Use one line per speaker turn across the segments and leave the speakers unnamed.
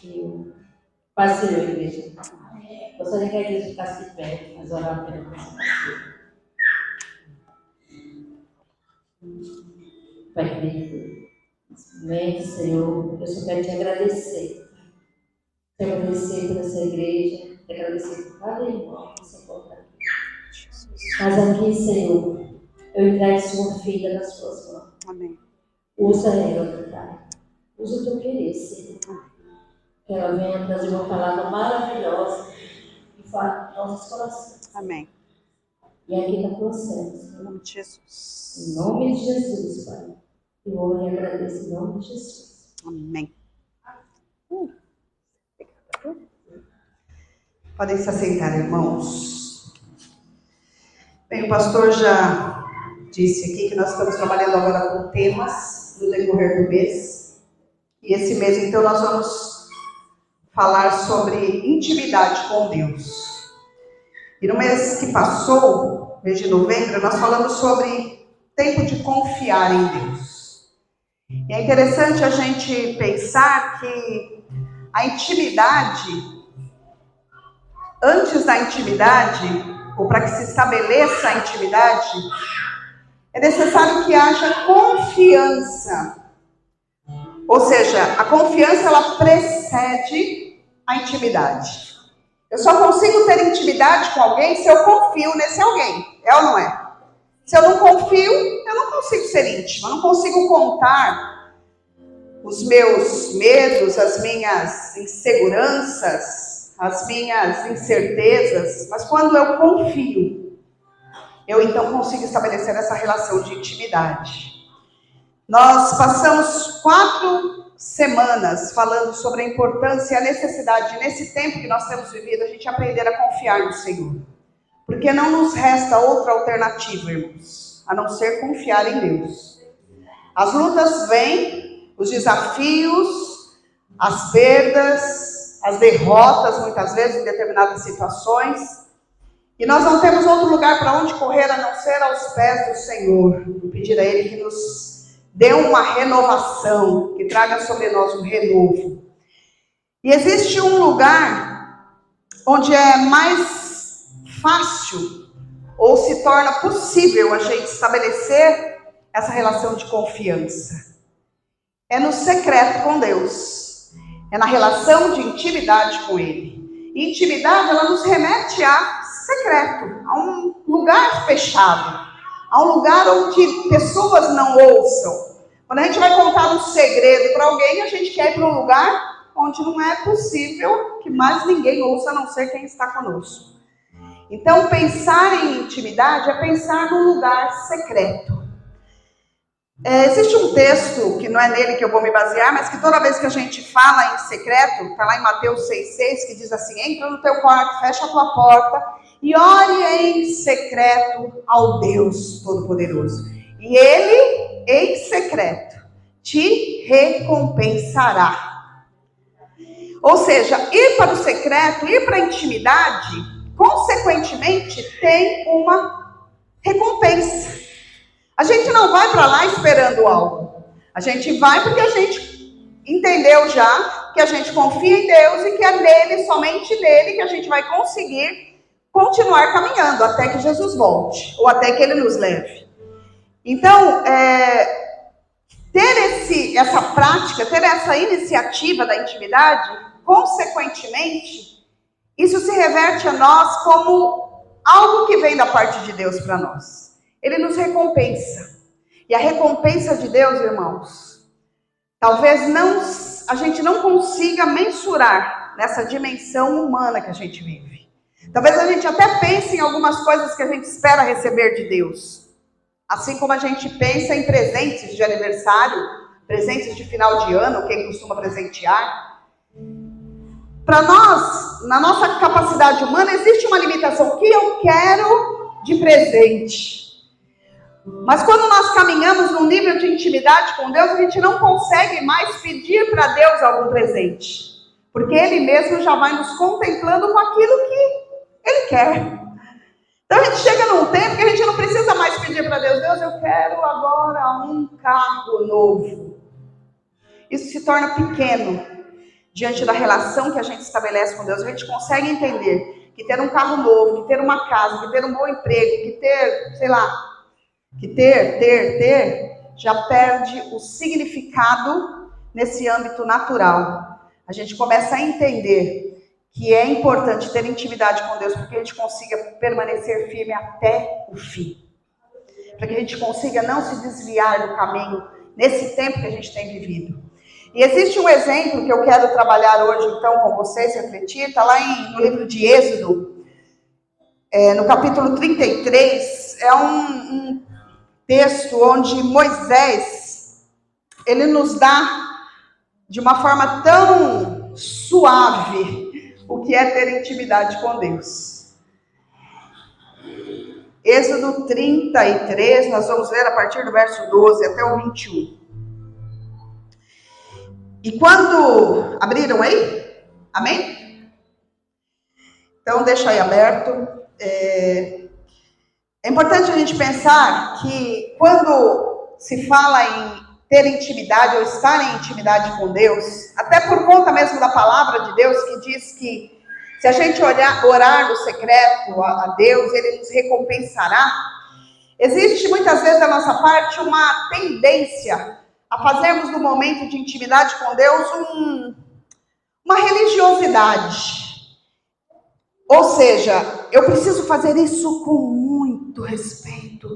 e o parceiro da igreja. Gostaria que a igreja ficasse de pé, mas orar pelo nosso parceiro. Pai querido, nesse momento, Senhor, eu só quero te agradecer. Quero agradecer por essa igreja, quero agradecer por cada irmão que se encontra aqui. Mas aqui, Senhor, eu entrego sua filha nas suas mãos.
Amém.
Usa ela, Pai. Usa o teu querer, Senhor. Que ela venha trazer uma palavra maravilhosa e fale nos nossos corações.
Amém.
E aqui está tua serva, Senhor.
Em nome de Jesus.
Em nome de Jesus, Pai. Eu oro e agradeço em nome de Jesus.
Amém. Podem se assentar, irmãos. Bem, o pastor já disse aqui que nós estamos trabalhando agora com temas no decorrer do mês. E esse mês, então, nós vamos falar sobre intimidade com Deus. E no mês que passou, mês de novembro, nós falamos sobre tempo de confiar em Deus. E é interessante a gente pensar que a intimidade, antes da intimidade, ou para que se estabeleça a intimidade, é necessário que haja confiança. Ou seja, a confiança ela precede a intimidade. Eu só consigo ter intimidade com alguém se eu confio nesse alguém. É ou não é? Se eu não confio, eu não consigo ser íntima. Eu não consigo contar os meus medos, as minhas inseguranças, as minhas incertezas. Mas quando eu confio, eu então consigo estabelecer essa relação de intimidade. Nós passamos 4 semanas falando sobre a importância e a necessidade, nesse tempo que nós temos vivido, a gente aprender a confiar no Senhor. Porque não nos resta outra alternativa, irmãos, a não ser confiar em Deus. As lutas vêm, os desafios, as perdas, as derrotas, muitas vezes, em determinadas situações. E nós não temos outro lugar para onde correr a não ser aos pés do Senhor. E pedir a Ele que nos dê uma renovação, que traga sobre nós um renovo. E existe um lugar onde é mais fácil, ou se torna possível a gente estabelecer essa relação de confiança. É no secreto com Deus. É na relação de intimidade com Ele. E intimidade, ela nos remete a secreto, a um lugar fechado, a um lugar onde pessoas não ouçam. Quando a gente vai contar um segredo para alguém, a gente quer ir para um lugar onde não é possível que mais ninguém ouça, a não ser quem está conosco. Então, pensar em intimidade é pensar num lugar secreto. Existe um texto, que não é nele que eu vou me basear, mas que toda vez que a gente fala em secreto, está lá em Mateus 6,6, que diz assim: entra no teu quarto, fecha a tua porta e ore em secreto ao Deus Todo-Poderoso. E Ele, em secreto, te recompensará. Ou seja, ir para o secreto, ir para a intimidade, consequentemente, tem uma recompensa. A gente não vai para lá esperando algo. A gente vai porque a gente entendeu já que a gente confia em Deus e que é nele, somente nele, que a gente vai conseguir continuar caminhando até que Jesus volte, ou até que Ele nos leve. Então, ter essa prática, ter essa iniciativa da intimidade, consequentemente, isso se reverte a nós como algo que vem da parte de Deus para nós. Ele nos recompensa. E a recompensa de Deus, irmãos, talvez a gente não consiga mensurar nessa dimensão humana que a gente vive. Talvez a gente até pense em algumas coisas que a gente espera receber de Deus. Assim como a gente pensa em presentes de aniversário, presentes de final de ano, quem costuma presentear. Para nós, na nossa capacidade humana, existe uma limitação. O que eu quero de presente? Mas quando nós caminhamos num nível de intimidade com Deus, a gente não consegue mais pedir para Deus algum presente. Porque Ele mesmo já vai nos contemplando com aquilo que Ele quer. Então a gente chega num tempo que a gente não precisa mais pedir para Deus: Deus, eu quero agora um carro novo. Isso se torna pequeno diante da relação que a gente estabelece com Deus, a gente consegue entender que ter um carro novo, que ter uma casa, que ter um bom emprego, que ter, sei lá, que ter, já perde o significado nesse âmbito natural. A gente começa a entender que é importante ter intimidade com Deus para que a gente consiga permanecer firme até o fim. Para que a gente consiga não se desviar do caminho nesse tempo que a gente tem vivido. E existe um exemplo que eu quero trabalhar hoje, então, com vocês, refletir, está lá no livro de Êxodo, no capítulo 33, é um texto onde Moisés, ele nos dá, de uma forma tão suave, o que é ter intimidade com Deus. Êxodo 33, nós vamos ler a partir do verso 12 até o 21. E quando... Abriram aí? Amém? Então, deixa aí aberto. É importante a gente pensar que quando se fala em ter intimidade ou estar em intimidade com Deus, até por conta mesmo da palavra de Deus, que diz que se a gente orar no secreto a Deus, Ele nos recompensará. Existe muitas vezes da nossa parte uma tendência a fazermos no momento de intimidade com Deus uma religiosidade. Ou seja, eu preciso fazer isso com muito respeito,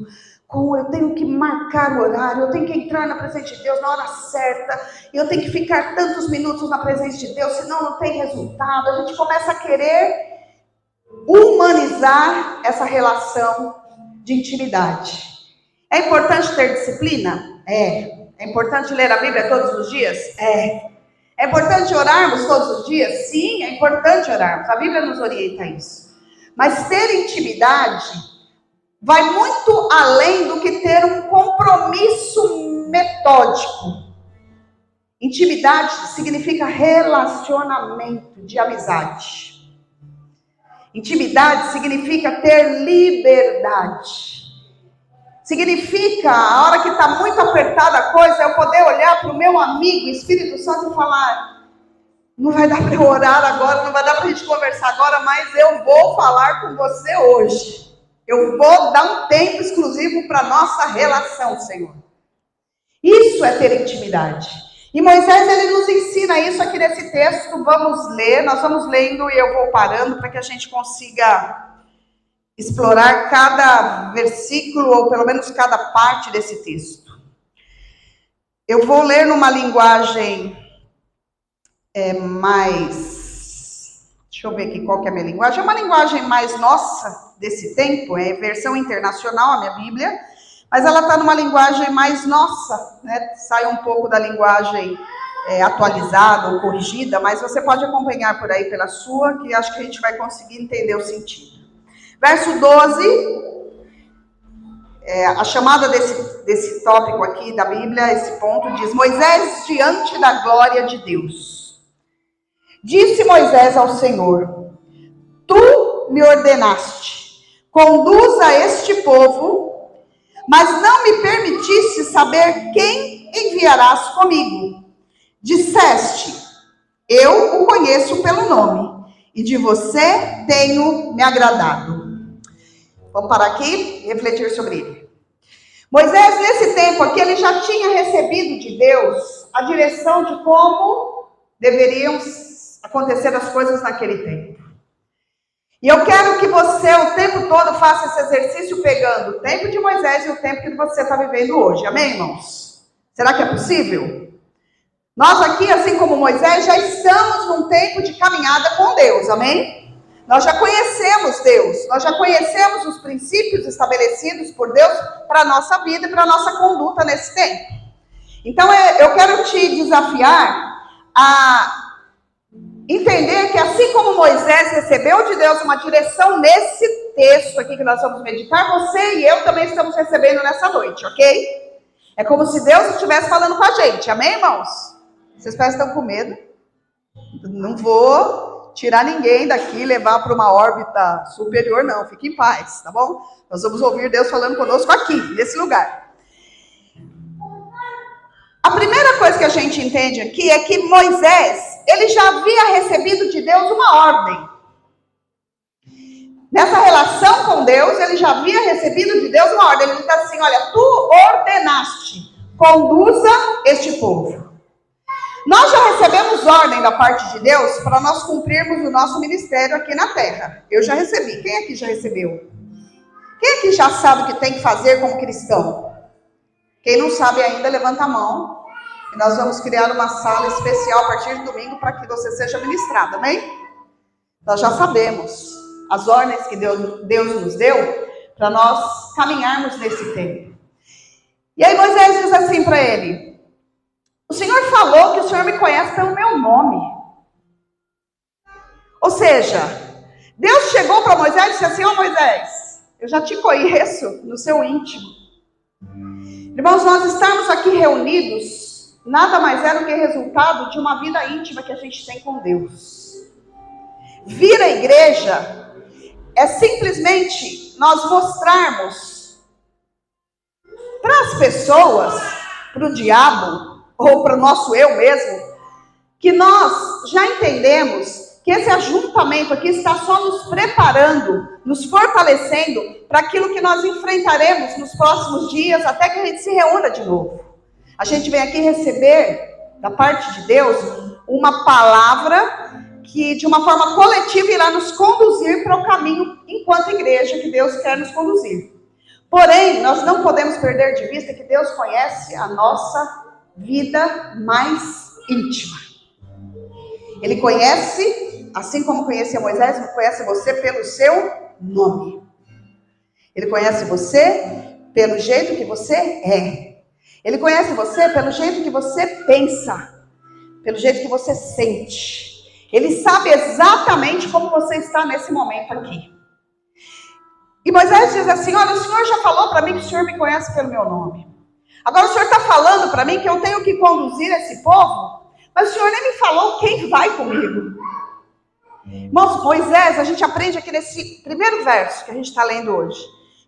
eu tenho que marcar o horário, eu tenho que entrar na presença de Deus na hora certa, eu tenho que ficar tantos minutos na presença de Deus, senão não tem resultado. A gente começa a querer humanizar essa relação de intimidade. É importante ter disciplina? É importante ler a Bíblia todos os dias? É importante orarmos todos os dias? Sim, é importante orarmos. A Bíblia nos orienta a isso. Mas ter intimidade vai muito além do que ter um compromisso metódico. Intimidade significa relacionamento de amizade. Intimidade significa ter liberdade. Significa, a hora que está muito apertada a coisa, eu poder olhar para o meu amigo, Espírito Santo, e falar: não vai dar para eu orar agora, não vai dar para a gente conversar agora, mas eu vou falar com você hoje. Eu vou dar um tempo exclusivo para a nossa relação, Senhor. Isso é ter intimidade. E Moisés, ele nos ensina isso aqui nesse texto. Vamos ler, nós vamos lendo e eu vou parando para que a gente consiga explorar cada versículo, ou pelo menos cada parte desse texto. Eu vou ler numa linguagem mais... Deixa eu ver aqui qual que é a minha linguagem. É uma linguagem mais nossa desse tempo, é versão internacional, a minha Bíblia, mas ela está numa linguagem mais nossa, né? Sai um pouco da linguagem atualizada ou corrigida, mas você pode acompanhar por aí pela sua, que acho que a gente vai conseguir entender o sentido. Verso 12, a chamada desse tópico aqui da Bíblia, esse ponto, diz: Moisés diante da glória de Deus. Disse Moisés ao Senhor: Tu me ordenaste, conduza este povo, mas não me permitiste saber quem enviarás comigo. Disseste: eu o conheço pelo nome, e de você tenho me agradado. Vamos parar aqui e refletir sobre ele. Moisés, nesse tempo aqui, ele já tinha recebido de Deus a direção de como deveriam acontecer as coisas naquele tempo. E eu quero que você o tempo todo faça esse exercício pegando o tempo de Moisés e o tempo que você está vivendo hoje. Amém, irmãos? Será que é possível? Nós aqui, assim como Moisés, já estamos num tempo de caminhada com Deus. Amém? Nós já conhecemos Deus, nós já conhecemos os princípios estabelecidos por Deus para a nossa vida e para a nossa conduta nesse tempo. Então, eu quero te desafiar a entender que assim como Moisés recebeu de Deus uma direção nesse texto aqui que nós vamos meditar, você e eu também estamos recebendo nessa noite, ok? É como se Deus estivesse falando com a gente, amém, irmãos? Vocês parecem que estão com medo. Não vou tirar ninguém daqui e levar para uma órbita superior, não. Fique em paz, tá bom? Nós vamos ouvir Deus falando conosco aqui, nesse lugar. A primeira coisa que a gente entende aqui é que Moisés, ele já havia recebido de Deus uma ordem. Nessa relação com Deus, ele já havia recebido de Deus uma ordem. Ele diz assim, olha, tu ordenaste, conduza este povo. Nós já recebemos ordem da parte de Deus para nós cumprirmos o nosso ministério aqui na terra. Eu já recebi. Quem aqui já recebeu? Quem aqui já sabe o que tem que fazer como cristão? Quem não sabe ainda, levanta a mão. E nós vamos criar uma sala especial a partir de domingo para que você seja ministrado, amém? Nós já sabemos as ordens que Deus nos deu para nós caminharmos nesse tempo. E aí Moisés diz assim para ele, o Senhor falou que o Senhor me conhece pelo meu nome. Ou seja, Deus chegou para Moisés e disse assim, ó Moisés, eu já te conheço no seu íntimo. Irmãos, nós estamos aqui reunidos, nada mais é do que resultado de uma vida íntima que a gente tem com Deus. Vir à igreja é simplesmente nós mostrarmos para as pessoas, para o diabo, ou para o nosso eu mesmo, que nós já entendemos que esse ajuntamento aqui está só nos preparando, nos fortalecendo para aquilo que nós enfrentaremos nos próximos dias, até que a gente se reúna de novo. A gente vem aqui receber, da parte de Deus, uma palavra que de uma forma coletiva irá nos conduzir para o caminho enquanto igreja que Deus quer nos conduzir. Porém, nós não podemos perder de vista que Deus conhece a nossa vida mais íntima. Ele conhece, assim como conhecia Moisés, ele conhece você pelo seu nome. Ele conhece você pelo jeito que você é. Ele conhece você pelo jeito que você pensa, pelo jeito que você sente. Ele sabe exatamente como você está nesse momento aqui. E Moisés diz assim, olha, o Senhor já falou para mim que o Senhor me conhece pelo meu nome. Agora o Senhor está falando para mim que eu tenho que conduzir esse povo, mas o Senhor nem me falou quem vai comigo. Irmãos, Moisés, a gente aprende aqui nesse primeiro verso que a gente está lendo hoje,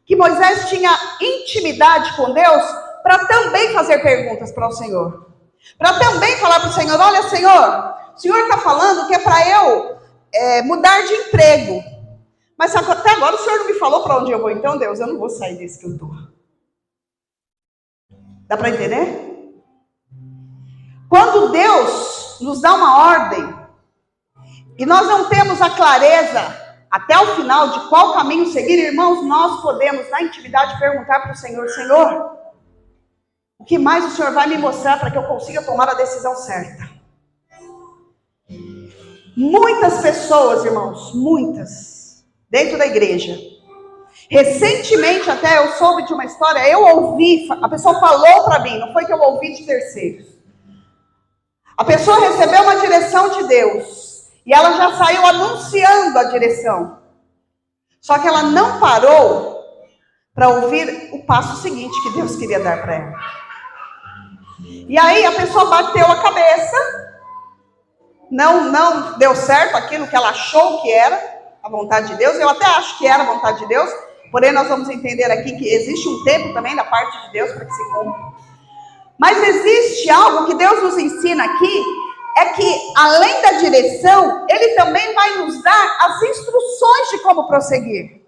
que Moisés tinha intimidade com Deus para também fazer perguntas para o Senhor. Para também falar para o Senhor, olha Senhor, o Senhor está falando que é para eu mudar de emprego. Mas até agora o Senhor não me falou para onde eu vou. Então, Deus, eu não vou sair desse que eu estou. Dá para entender? Quando Deus nos dá uma ordem, e nós não temos a clareza até o final de qual caminho seguir, irmãos, nós podemos, na intimidade, perguntar para o Senhor, Senhor, o que mais o Senhor vai me mostrar para que eu consiga tomar a decisão certa? Muitas pessoas, irmãos, muitas, dentro da igreja, recentemente até eu soube de uma história, eu ouvi, a pessoa falou para mim, não foi que eu ouvi de terceiros. A pessoa recebeu uma direção de Deus, e ela já saiu anunciando a direção. Só que ela não parou para ouvir o passo seguinte que Deus queria dar para ela. E aí a pessoa bateu a cabeça, não deu certo aquilo que ela achou que era a vontade de Deus. Eu até acho que era a vontade de Deus, porém nós vamos entender aqui que existe um tempo também da parte de Deus para que se cumpra. Mas existe algo que Deus nos ensina aqui, é que além da direção, Ele também vai nos dar as instruções de como prosseguir.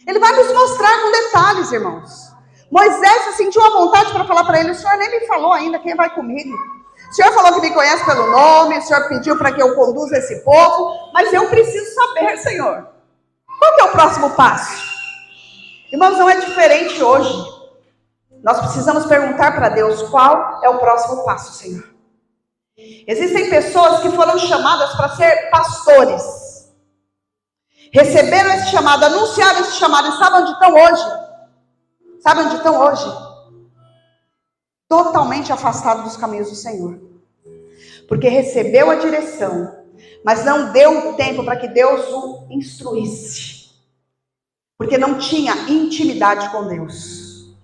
Ele vai nos mostrar com detalhes, irmãos. Moisés sentiu a vontade para falar para ele, o Senhor nem me falou ainda quem vai comigo. O Senhor falou que me conhece pelo nome, o Senhor pediu para que eu conduza esse povo, mas eu preciso saber, Senhor, qual que é o próximo passo? Irmãos, não é diferente hoje. Nós precisamos perguntar para Deus qual é o próximo passo, Senhor. Existem pessoas que foram chamadas para ser pastores. Receberam esse chamado, anunciaram esse chamado, e sabem onde estão hoje? Sabe onde estão hoje? Totalmente afastados dos caminhos do Senhor. Porque recebeu a direção, mas não deu tempo para que Deus o instruísse. Porque não tinha intimidade com Deus.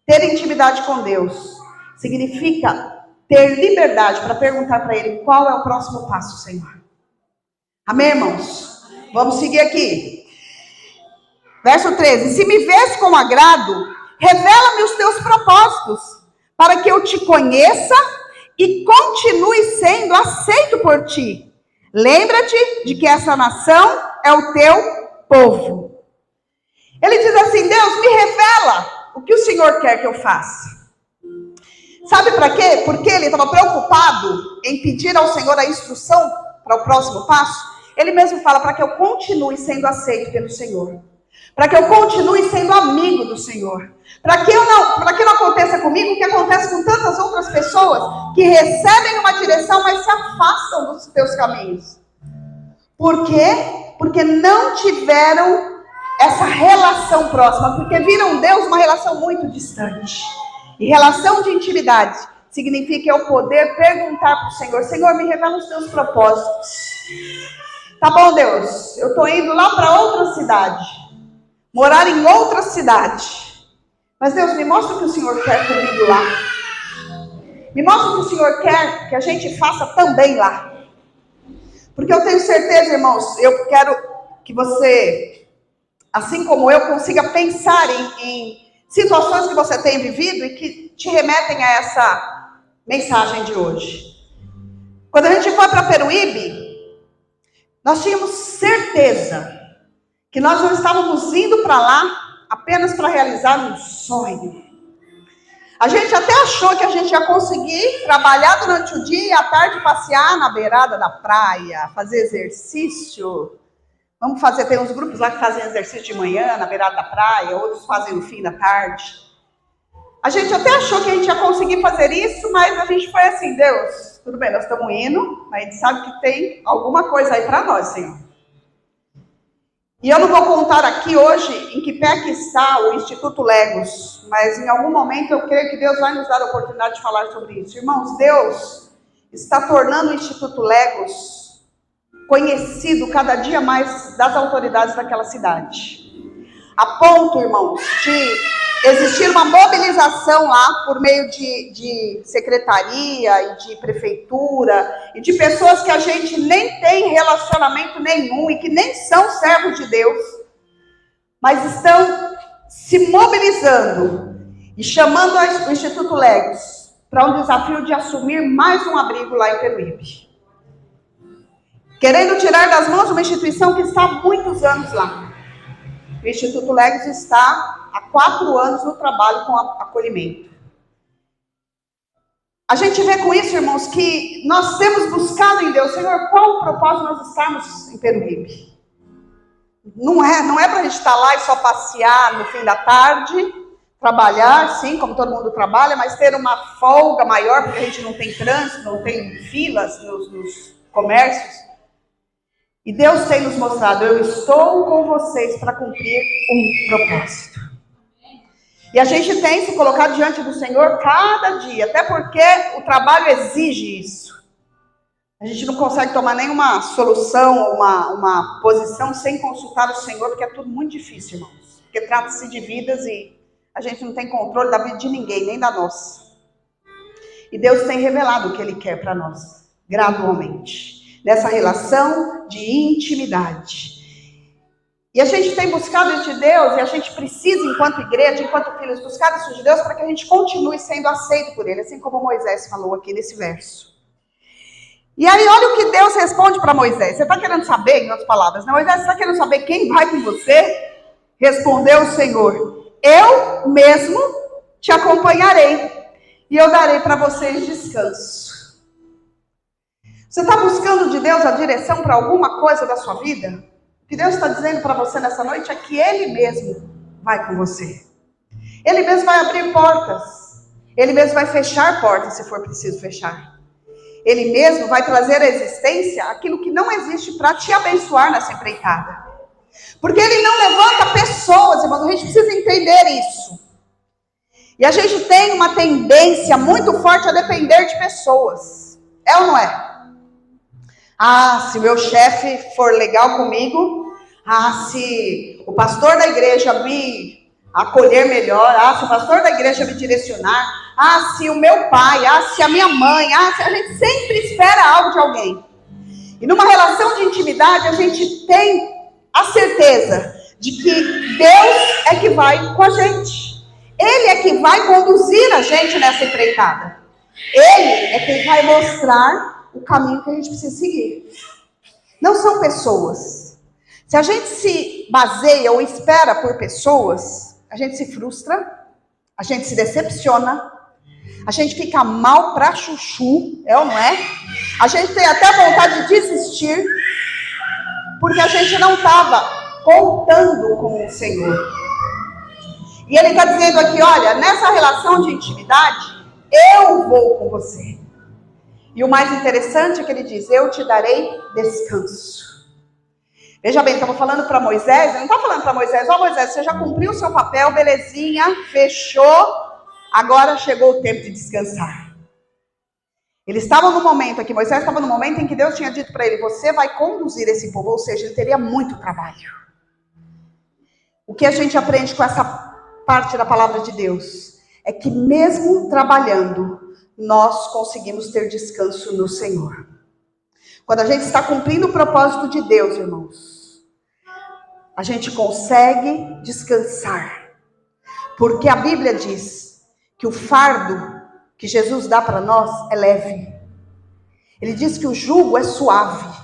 Ter intimidade com Deus significa ter liberdade para perguntar para Ele qual é o próximo passo, Senhor. Amém, irmãos? Vamos seguir aqui. Verso 13. Se me vês com agrado, revela-me os teus propósitos, para que eu te conheça e continue sendo aceito por ti. Lembra-te de que essa nação é o teu povo. Ele diz assim: Deus, me revela o que o Senhor quer que eu faça. Sabe para quê? Porque ele estava preocupado em pedir ao Senhor a instrução para o próximo passo. Ele mesmo fala: para que eu continue sendo aceito pelo Senhor, para que eu continue sendo amigo do Senhor, para que não aconteça comigo o que acontece com tantas outras pessoas que recebem uma direção, mas se afastam dos teus caminhos. Por quê? Porque não tiveram essa relação próxima, porque viram Deus uma relação muito distante. E relação de intimidade significa eu poder perguntar para o Senhor: Senhor, me revela os teus propósitos. Tá bom, Deus, eu estou indo lá para outra cidade, morar em outra cidade. Mas Deus, me mostra o que o Senhor quer comigo lá. Me mostra o que o Senhor quer que a gente faça também lá. Porque eu tenho certeza, irmãos, eu quero que você, assim como eu, consiga pensar em situações que você tem vivido e que te remetem a essa mensagem de hoje. Quando a gente foi para Peruíbe, nós tínhamos certeza que nós não estávamos indo para lá apenas para realizar um sonho. A gente até achou que a gente ia conseguir trabalhar durante o dia e à tarde passear na beirada da praia, fazer exercício. Vamos fazer, tem uns grupos lá que fazem exercício de manhã na beirada da praia, outros fazem no fim da tarde. A gente até achou que a gente ia conseguir fazer isso, mas a gente foi assim: Deus, tudo bem, nós estamos indo, mas a gente sabe que tem alguma coisa aí para nós, Senhor. E eu não vou contar aqui hoje em que pé que está o Instituto Legos, mas em algum momento eu creio que Deus vai nos dar a oportunidade de falar sobre isso. Irmãos, Deus está tornando o Instituto Legos conhecido cada dia mais das autoridades daquela cidade. A ponto, irmãos, de existir uma mobilização lá por meio de secretaria e de prefeitura e de pessoas que a gente nem tem relacionamento nenhum e que nem são servos de Deus, mas estão se mobilizando e chamando o Instituto Legos para um desafio de assumir mais um abrigo lá em Peruíbe. Querendo tirar das mãos uma instituição que está há muitos anos lá. O Instituto Legos está há 4 anos no trabalho com acolhimento. A gente vê com isso, irmãos, que nós temos buscado em Deus: Senhor, qual o propósito de nós estarmos em Peruíbe? Não é para a gente estar lá e só passear no fim da tarde, trabalhar, sim, como todo mundo trabalha, mas ter uma folga maior, porque a gente não tem trânsito, não tem filas nos comércios. E Deus tem nos mostrado: eu estou com vocês para cumprir um propósito. E a gente tem se colocado diante do Senhor cada dia, até porque o trabalho exige isso. A gente não consegue tomar nenhuma solução, uma posição sem consultar o Senhor, porque é tudo muito difícil, irmãos. Porque trata-se de vidas e a gente não tem controle da vida de ninguém, nem da nossa. E Deus tem revelado o que Ele quer para nós, gradualmente, nessa relação de intimidade. E a gente tem buscado isso de Deus, e a gente precisa, enquanto igreja, enquanto filhos, buscar isso de Deus para que a gente continue sendo aceito por Ele, assim como Moisés falou aqui nesse verso. E aí, olha o que Deus responde para Moisés. Você está querendo saber, em outras palavras, né? Moisés, você está querendo saber quem vai com você? Respondeu o Senhor: eu mesmo te acompanharei, e eu darei para vocês descanso. Você está buscando de Deus a direção para alguma coisa da sua vida? O que Deus está dizendo para você nessa noite é que Ele mesmo vai com você. Ele mesmo vai abrir portas. Ele mesmo vai fechar portas, se for preciso fechar. Ele mesmo vai trazer à existência aquilo que não existe para te abençoar nessa empreitada. Porque Ele não levanta pessoas, irmãos, a gente precisa entender isso. E a gente tem uma tendência muito forte a depender de pessoas. É ou não é? Ah, se meu chefe for legal comigo, se o pastor da igreja me acolher melhor, se o pastor da igreja me direcionar, se o meu pai, se a minha mãe, a gente sempre espera algo de alguém. E numa relação de intimidade, a gente tem a certeza de que Deus é que vai com a gente. Ele é que vai conduzir a gente nessa empreitada. Ele é quem vai mostrar o caminho que a gente precisa seguir. Não são pessoas. Se a gente se baseia ou espera por pessoas, a gente se frustra, a gente se decepciona, a gente fica mal pra chuchu, é ou não é? A gente tem até vontade de desistir, porque a gente não estava contando com o Senhor. E ele está dizendo aqui, olha, nessa relação de intimidade, eu vou com você. E o mais interessante é que ele diz, eu te darei descanso. Veja bem, estava falando para Moisés, ele não está falando para Moisés, ó Moisés, você já cumpriu o seu papel, belezinha, fechou, agora chegou o tempo de descansar. Ele estava no momento aqui, Moisés estava no momento em que Deus tinha dito para ele, você vai conduzir esse povo, ou seja, ele teria muito trabalho. O que a gente aprende com essa parte da palavra de Deus é que mesmo trabalhando, nós conseguimos ter descanso no Senhor. Quando a gente está cumprindo o propósito de Deus, irmãos, a gente consegue descansar. Porque a Bíblia diz que o fardo que Jesus dá para nós é leve. Ele diz que o jugo é suave.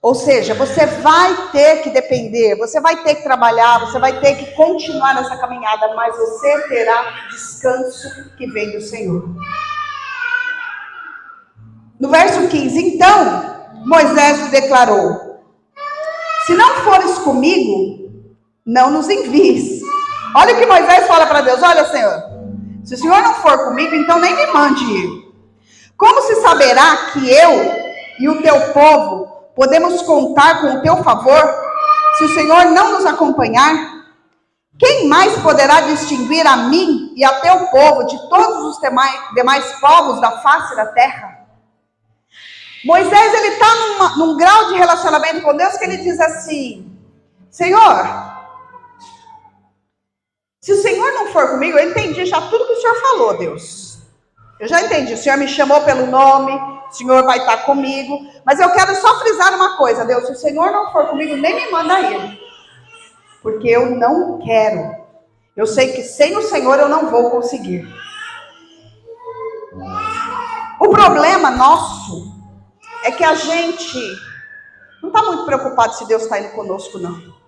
Ou seja, você vai ter que depender, você vai ter que trabalhar, você vai ter que continuar nessa caminhada, mas você terá descanso que vem do Senhor. No verso 15, então, Moisés declarou, se não fores comigo, não nos envies. Olha o que Moisés fala para Deus, olha Senhor, se o Senhor não for comigo, então nem me mande ir. Como se saberá que eu e o teu povo podemos contar com o teu favor, se o Senhor não nos acompanhar? Quem mais poderá distinguir a mim e a teu povo de todos os demais povos da face da terra? Moisés, ele está num grau de relacionamento com Deus que ele diz assim, Senhor, se o Senhor não for comigo, eu entendi já tudo que o Senhor falou, Deus. Eu já entendi, o Senhor me chamou pelo nome, o Senhor vai estar comigo, mas eu quero só frisar uma coisa, Deus, se o Senhor não for comigo, nem me manda ir, porque eu não quero, eu sei que sem o Senhor eu não vou conseguir. O problema nosso é que a gente não está muito preocupado se Deus está indo conosco, não.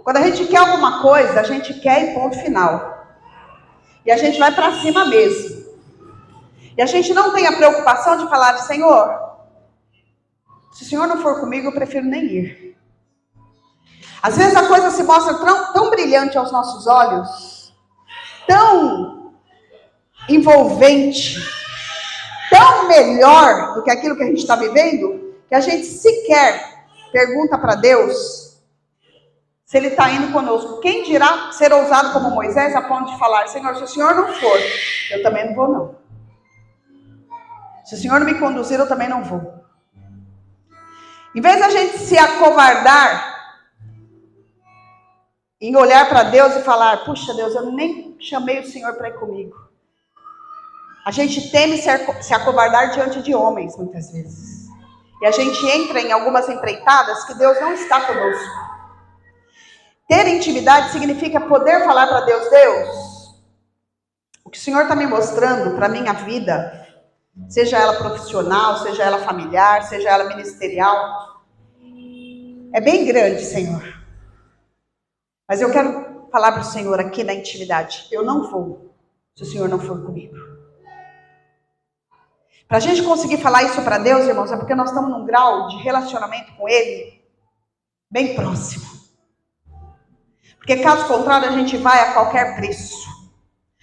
Quando a gente quer alguma coisa, a gente quer em ponto final, e a gente vai para cima mesmo. E a gente não tem a preocupação de falar, Senhor, se o Senhor não for comigo, eu prefiro nem ir. Às vezes a coisa se mostra tão brilhante aos nossos olhos, tão envolvente, tão melhor do que aquilo que a gente está vivendo, que a gente sequer pergunta para Deus se Ele está indo conosco. Quem dirá ser ousado como Moisés a ponto de falar, Senhor, se o Senhor não for, eu também não vou não. Se o Senhor não me conduzir, eu também não vou. Em vez da gente se acovardar em olhar para Deus e falar, puxa Deus, eu nem chamei o Senhor para ir comigo. A gente teme se acovardar diante de homens, muitas vezes. E a gente entra em algumas empreitadas que Deus não está conosco. Ter intimidade significa poder falar para Deus, Deus, o que o Senhor está me mostrando para a minha vida, seja ela profissional, seja ela familiar, seja ela ministerial, é bem grande, Senhor. Mas eu quero falar para o Senhor aqui na intimidade, eu não vou, se o Senhor não for comigo. Para a gente conseguir falar isso para Deus, irmãos, é porque nós estamos num grau de relacionamento com Ele bem próximo. Porque caso contrário, a gente vai a qualquer preço.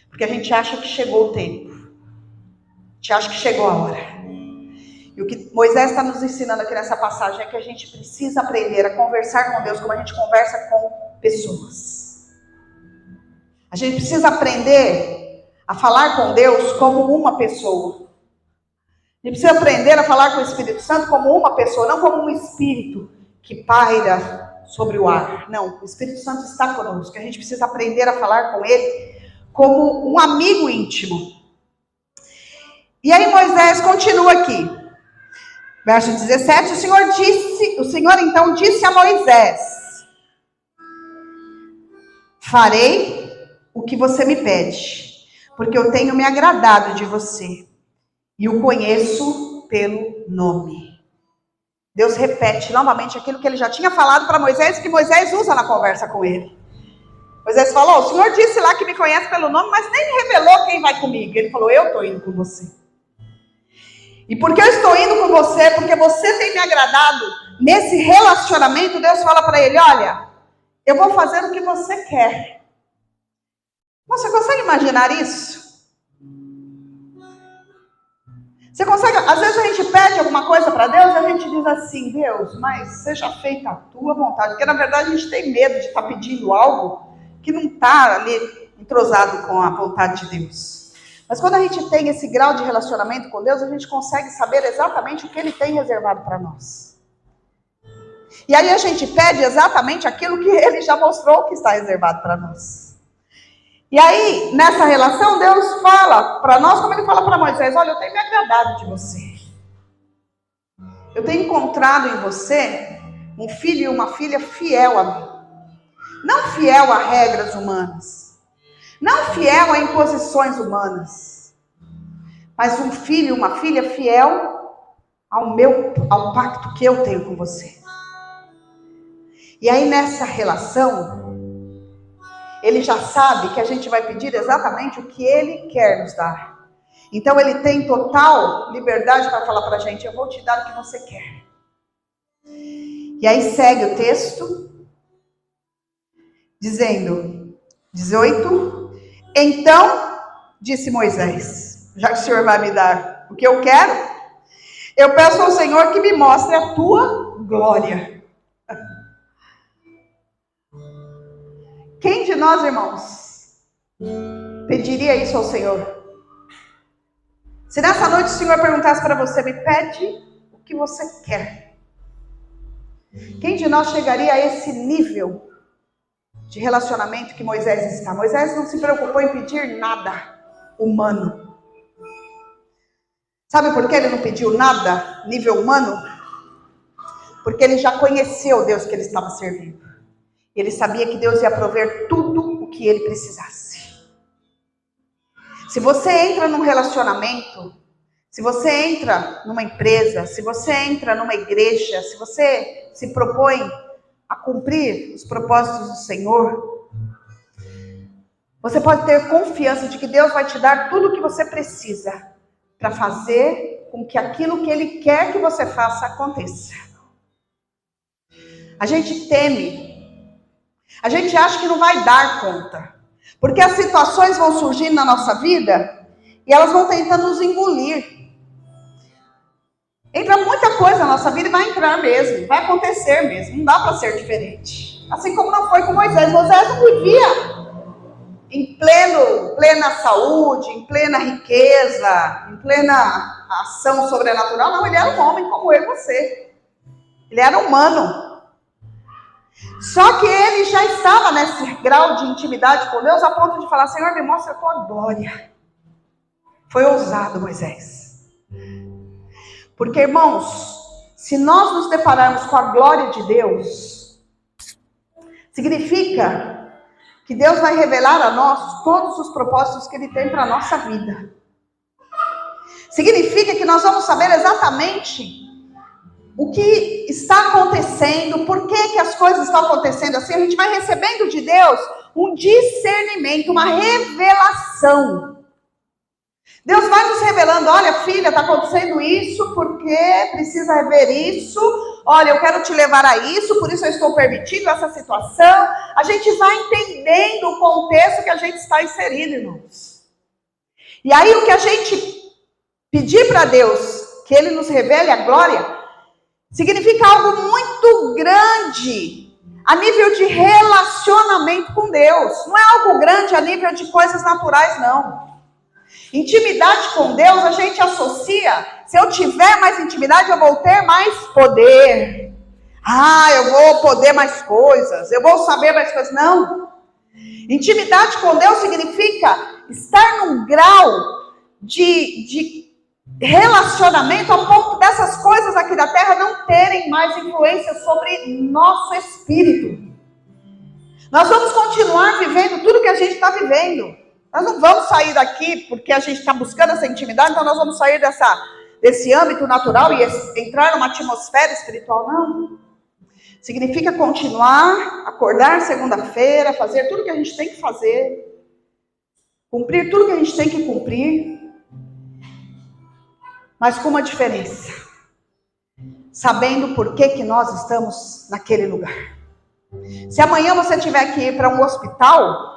Porque a gente acha que chegou o tempo. A gente acha que chegou a hora. E o que Moisés está nos ensinando aqui nessa passagem é que a gente precisa aprender a conversar com Deus como a gente conversa com pessoas. A gente precisa aprender a falar com Deus como uma pessoa. A gente precisa aprender a falar com o Espírito Santo como uma pessoa, não como um espírito que paira sobre o ar. Não, o Espírito Santo está conosco. A gente precisa aprender a falar com Ele como um amigo íntimo. E aí Moisés continua aqui. Verso 17, o Senhor então disse a Moisés, farei o que você me pede, porque eu tenho me agradado de você e o conheço pelo nome. Deus repete novamente aquilo que ele já tinha falado para Moisés, que Moisés usa na conversa com ele. Moisés falou: o Senhor disse lá que me conhece pelo nome, mas nem me revelou quem vai comigo. Ele falou: eu estou indo com você. E porque eu estou indo com você, porque você tem me agradado nesse relacionamento, Deus fala para ele: olha, eu vou fazer o que você quer. Você consegue imaginar isso? Você consegue? Às vezes a gente pede alguma coisa para Deus e a gente diz assim: Deus, mas seja feita a tua vontade. Porque na verdade a gente tem medo de estar pedindo algo que não está ali entrosado com a vontade de Deus. Mas quando a gente tem esse grau de relacionamento com Deus, a gente consegue saber exatamente o que Ele tem reservado para nós. E aí a gente pede exatamente aquilo que Ele já mostrou que está reservado para nós. E aí, nessa relação, Deus fala para nós, como Ele fala para Moisés: olha, eu tenho me agradado de você. Eu tenho encontrado em você um filho e uma filha fiel a mim. Não fiel a regras humanas. Não fiel a imposições humanas. Mas um filho e uma filha fiel ao pacto que eu tenho com você. E aí, nessa relação, Ele já sabe que a gente vai pedir exatamente o que Ele quer nos dar. Então Ele tem total liberdade para falar para a gente: eu vou te dar o que você quer. E aí segue o texto, dizendo, 18, então disse Moisés: já que o Senhor vai me dar o que eu quero, eu peço ao Senhor que me mostre a tua glória. Quem de nós, irmãos, pediria isso ao Senhor? Se nessa noite o Senhor perguntasse para você: me pede o que você quer. Quem de nós chegaria a esse nível de relacionamento que Moisés está? Moisés não se preocupou em pedir nada humano. Sabe por que ele não pediu nada nível humano? Porque ele já conheceu o Deus que ele estava servindo. Ele sabia que Deus ia prover tudo o que ele precisasse. Se você entra num relacionamento, se você entra numa empresa, se você entra numa igreja, se você se propõe a cumprir os propósitos do Senhor, você pode ter confiança de que Deus vai te dar tudo o que você precisa para fazer com que aquilo que Ele quer que você faça aconteça. A gente teme. A gente acha que não vai dar conta, porque as situações vão surgindo na nossa vida e elas vão tentando nos engolir. Entra muita coisa na nossa vida e vai entrar mesmo, vai acontecer mesmo, não dá para ser diferente. Assim como não foi com Moisés. Moisés não vivia em plena saúde, em plena riqueza, em plena ação sobrenatural. Não, ele era um homem como eu e você. Ele era humano. Só que ele já estava nesse grau de intimidade com Deus a ponto de falar: Senhor, me mostra a tua glória. Foi ousado, Moisés. Porque, irmãos, se nós nos depararmos com a glória de Deus, significa que Deus vai revelar a nós todos os propósitos que Ele tem para a nossa vida. Significa que nós vamos saber exatamente o que está acontecendo, por que as coisas estão acontecendo assim. A gente vai recebendo de Deus um discernimento, uma revelação. Deus vai nos revelando: olha, filha, está acontecendo isso, porque precisa ver isso. Olha, eu quero te levar a isso, por isso eu estou permitindo essa situação. A gente vai entendendo o contexto que a gente está inserido, irmãos. E aí o que a gente pedir para Deus, que Ele nos revele a glória, significa algo muito grande a nível de relacionamento com Deus. Não é algo grande a nível de coisas naturais, não. Intimidade com Deus a gente associa: se eu tiver mais intimidade, eu vou ter mais poder. Eu vou poder mais coisas, eu vou saber mais coisas. Não. Intimidade com Deus significa estar num grau de relacionamento a ponto dessas coisas aqui da terra não terem mais influência sobre nosso espírito. Nós vamos continuar vivendo tudo que a gente está vivendo. Nós não vamos sair daqui porque a gente está buscando essa intimidade, então nós vamos sair desse âmbito natural e entrar numa atmosfera espiritual, não. Significa continuar, acordar segunda-feira, fazer tudo que a gente tem que fazer, cumprir tudo que a gente tem que cumprir, mas com uma diferença, sabendo por que nós estamos naquele lugar. Se amanhã você tiver que ir para um hospital,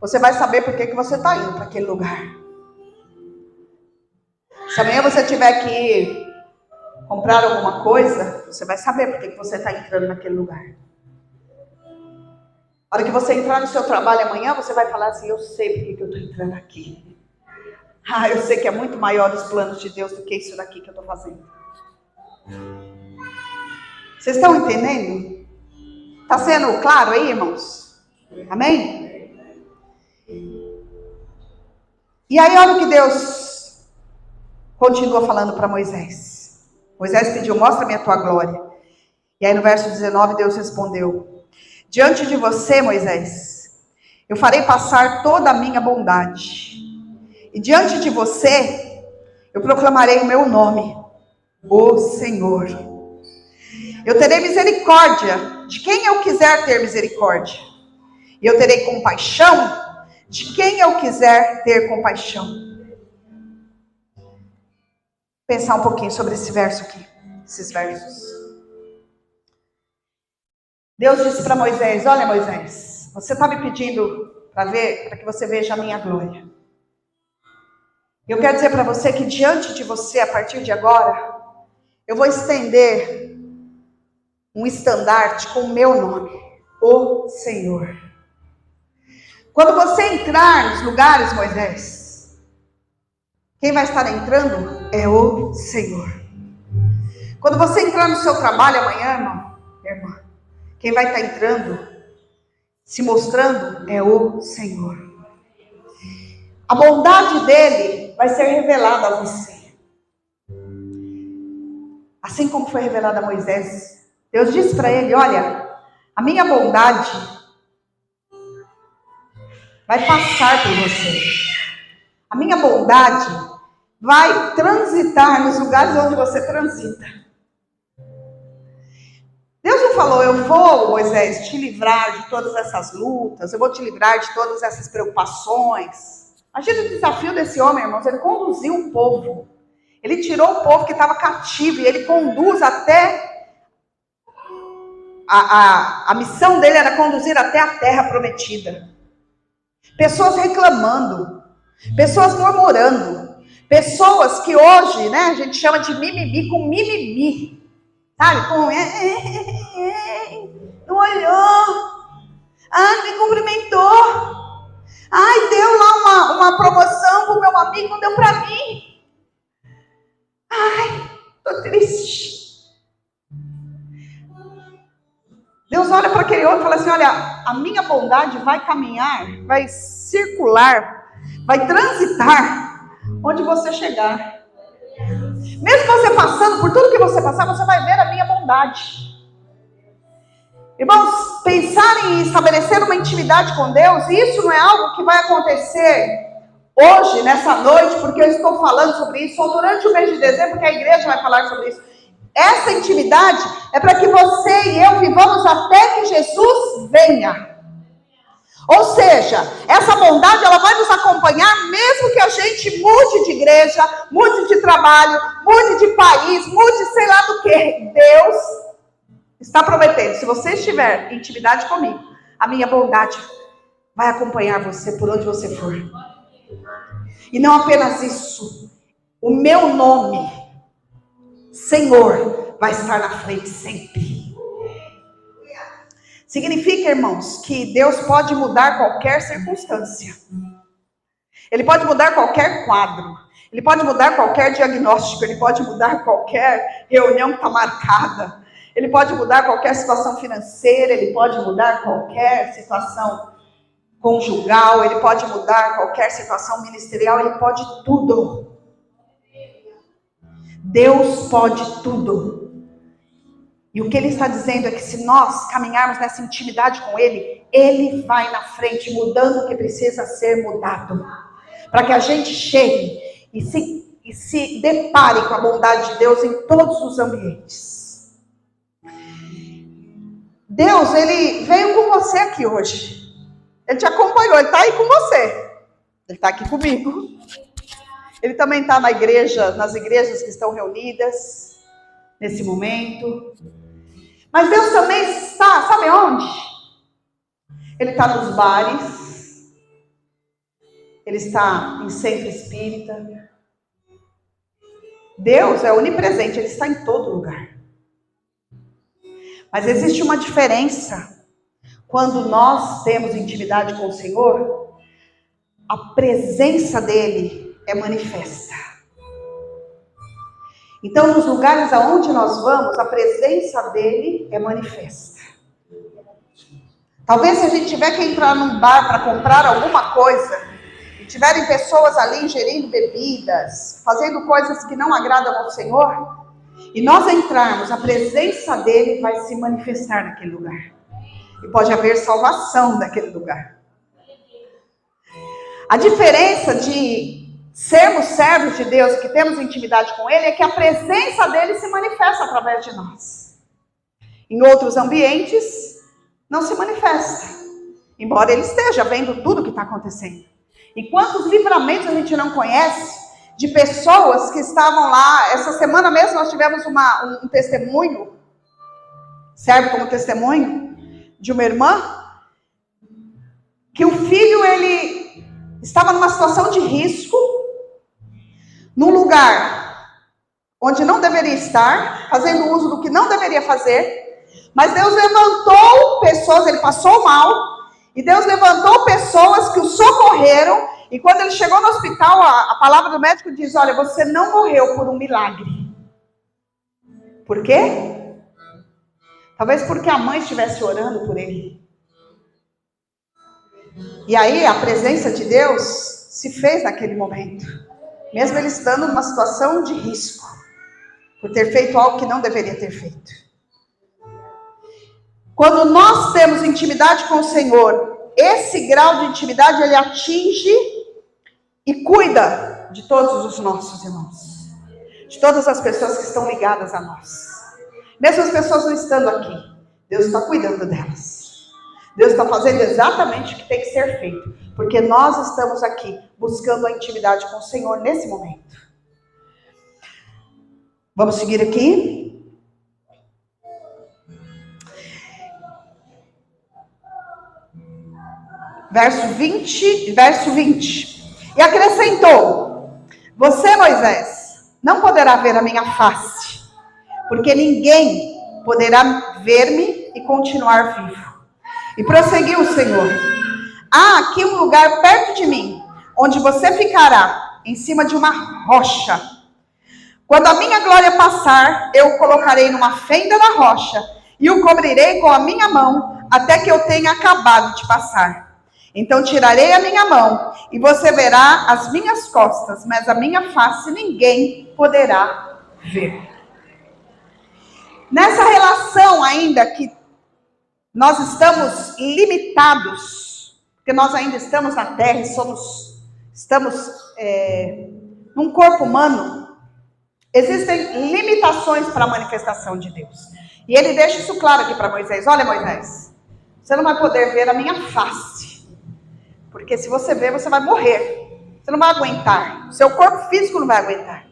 você vai saber por que você está indo para aquele lugar. Se amanhã você tiver que ir comprar alguma coisa, você vai saber por que você está entrando naquele lugar. A hora que você entrar no seu trabalho amanhã, você vai falar assim, eu sei por que eu estou entrando aqui. Eu sei que é muito maior os planos de Deus do que isso daqui que eu estou fazendo. Vocês estão entendendo? Está sendo claro aí, irmãos? Amém? E aí olha o que Deus continua falando para Moisés. Moisés pediu, mostra-me a tua glória. E aí no verso 19 Deus respondeu, diante de você, Moisés, eu farei passar toda a minha bondade. E diante de você, eu proclamarei o meu nome, o Senhor. Eu terei misericórdia de quem eu quiser ter misericórdia. E eu terei compaixão de quem eu quiser ter compaixão. Pensar um pouquinho sobre esse verso aqui, esses versos. Deus disse para Moisés, olha Moisés, você está me pedindo para que você veja a minha glória. Eu quero dizer para você que diante de você, a partir de agora, eu vou estender um estandarte com o meu nome, o Senhor. Quando você entrar nos lugares, Moisés, quem vai estar entrando é o Senhor. Quando você entrar no seu trabalho amanhã, irmã, quem vai estar entrando, se mostrando, é o Senhor. A bondade dele vai ser revelada a você. Assim como foi revelada a Moisés, Deus disse para ele, olha, a minha bondade vai passar por você. A minha bondade vai transitar nos lugares onde você transita. Deus não falou, eu vou, Moisés, te livrar de todas essas lutas, eu vou te livrar de todas essas preocupações. Imagina o desafio desse homem, irmãos, ele conduziu um povo. Ele tirou o povo que estava cativo e ele conduz até... A missão dele era conduzir até a terra prometida. Pessoas reclamando, pessoas murmurando, pessoas que hoje, né, a gente chama de mimimi com mimimi, sabe? Com não olhou, não me cumprimentou, deu lá uma promoção pro meu amigo, não deu para mim. Tô triste. Deus olha para aquele outro e fala assim, olha, a minha bondade vai caminhar, vai circular, vai transitar onde você chegar. Mesmo você passando por tudo que você passar, você vai ver a minha bondade. Irmãos, pensar em estabelecer uma intimidade com Deus, isso não é algo que vai acontecer hoje, nessa noite, porque eu estou falando sobre isso, ou durante o mês de dezembro, que a igreja vai falar sobre isso. Essa intimidade é para que você e eu vivamos até que Jesus venha. Ou seja, essa bondade ela vai nos acompanhar mesmo que a gente mude de igreja, mude de trabalho, mude de país, mude sei lá do que. Deus está prometendo, se você estiver em intimidade comigo, a minha bondade vai acompanhar você por onde você for. E não apenas isso, o meu nome, Senhor, vai estar na frente sempre. Significa, irmãos, que Deus pode mudar qualquer circunstância. Ele pode mudar qualquer quadro. Ele pode mudar qualquer diagnóstico. Ele pode mudar qualquer reunião que está marcada. Ele pode mudar qualquer situação financeira. Ele pode mudar qualquer situação conjugal. Ele pode mudar qualquer situação ministerial. Ele pode tudo. Deus pode tudo. E o que ele está dizendo é que se nós caminharmos nessa intimidade com ele, ele vai na frente mudando o que precisa ser mudado. Para que a gente chegue e se depare com a bondade de Deus em todos os ambientes. Deus, ele veio com você aqui hoje. Ele te acompanhou, ele está aí com você. Ele está aqui comigo. Ele também está na igreja, nas igrejas que estão reunidas nesse momento. Mas Deus também está, sabe onde? Ele está nos bares. Ele está em centro espírita. Deus é onipresente, ele está em todo lugar. Mas existe uma diferença. Quando nós temos intimidade com o Senhor, a presença dele é manifesta. Então, nos lugares aonde nós vamos, a presença dele é manifesta. Talvez se a gente tiver que entrar num bar para comprar alguma coisa, e tiverem pessoas ali ingerindo bebidas, fazendo coisas que não agradam ao Senhor, e nós entrarmos, a presença dele vai se manifestar naquele lugar. E pode haver salvação naquele lugar. A diferença de sermos servos de Deus e que temos intimidade com ele é que a presença dele se manifesta através de nós. Em outros ambientes, não se manifesta. Embora ele esteja vendo tudo o que está acontecendo. E quantos livramentos a gente não conhece de pessoas que estavam lá. Essa semana mesmo nós tivemos um testemunho, serve como testemunho, de uma irmã, que o filho, ele estava numa situação de risco, num lugar onde não deveria estar, fazendo uso do que não deveria fazer, mas Deus levantou pessoas, ele passou mal, e Deus levantou pessoas que o socorreram, e quando ele chegou no hospital, a palavra do médico diz, olha, você não morreu por um milagre. Por quê? Talvez porque a mãe estivesse orando por ele. E aí a presença de Deus se fez naquele momento. Mesmo ele estando numa situação de risco. Por ter feito algo que não deveria ter feito. Quando nós temos intimidade com o Senhor, esse grau de intimidade ele atinge e cuida de todos os nossos irmãos. De todas as pessoas que estão ligadas a nós. Mesmo as pessoas não estando aqui, Deus está cuidando delas. Deus está fazendo exatamente o que tem que ser feito. Porque nós estamos aqui buscando a intimidade com o Senhor nesse momento. Vamos seguir aqui. Verso 20. E acrescentou, você, Moisés, não poderá ver a minha face, porque ninguém poderá ver-me e continuar vivo. E prosseguiu o Senhor, há aqui um lugar perto de mim, onde você ficará em cima de uma rocha. Quando a minha glória passar, eu o colocarei numa fenda na rocha, e o cobrirei com a minha mão, até que eu tenha acabado de passar. Então tirarei a minha mão, e você verá as minhas costas, mas a minha face ninguém poderá ver. Nessa relação ainda que nós estamos limitados, porque nós ainda estamos na terra e estamos num corpo humano, existem limitações para a manifestação de Deus. E ele deixa isso claro aqui para Moisés. Olha, Moisés, você não vai poder ver a minha face, porque se você ver, você vai morrer. Você não vai aguentar, o seu corpo físico não vai aguentar.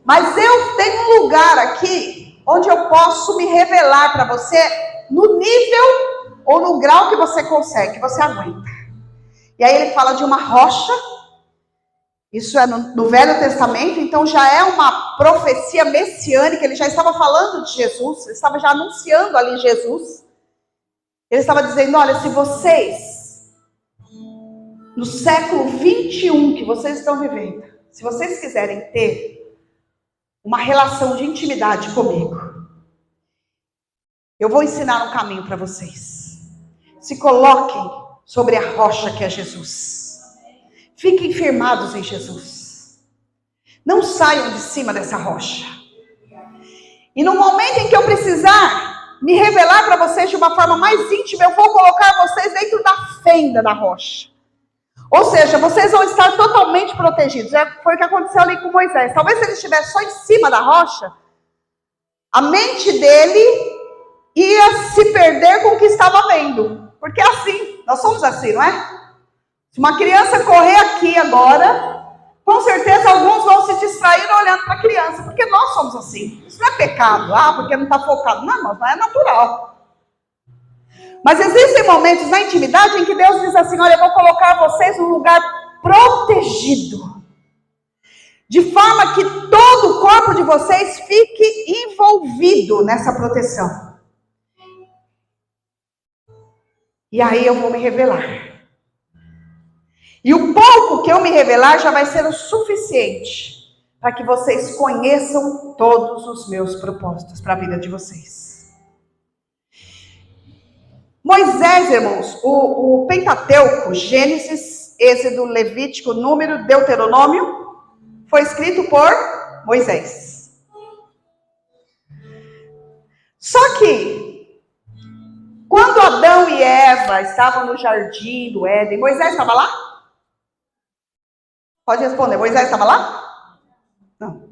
Mas eu tenho um lugar aqui onde eu posso me revelar para você no nível ou no grau que você consegue, que você aguenta. E aí ele fala de uma rocha, isso é no Velho Testamento, então já é uma profecia messiânica, ele já estava falando de Jesus, ele estava já anunciando ali Jesus. Ele estava dizendo, olha, se vocês, no século 21 que vocês estão vivendo, se vocês quiserem ter uma relação de intimidade comigo, eu vou ensinar um caminho para vocês. Se coloquem sobre a rocha que é Jesus. Fiquem firmados em Jesus. Não saiam de cima dessa rocha. E no momento em que eu precisar me revelar para vocês de uma forma mais íntima, eu vou colocar vocês dentro da fenda da rocha. Ou seja, vocês vão estar totalmente protegidos. Foi o que aconteceu ali com Moisés. Talvez se ele estivesse só em cima da rocha, a mente dele ia se perder com o que estava vendo. Porque é assim, nós somos assim, não é? Se uma criança correr aqui agora, com certeza alguns vão se distrair olhando para a criança, porque nós somos assim. Isso não é pecado, porque não está focado. Não, não é natural. Mas existem momentos na intimidade em que Deus diz assim, olha, eu vou colocar vocês num lugar protegido. De forma que todo o corpo de vocês fique envolvido nessa proteção. E aí eu vou me revelar. E o pouco que eu me revelar já vai ser o suficiente para que vocês conheçam todos os meus propósitos para a vida de vocês. Moisés, irmãos, o Pentateuco, Gênesis, Êxodo, Levítico, Número, Deuteronômio, foi escrito por Moisés. Só que, quando Adão e Eva estavam no jardim do Éden, Moisés estava lá? Pode responder, Moisés estava lá? Não.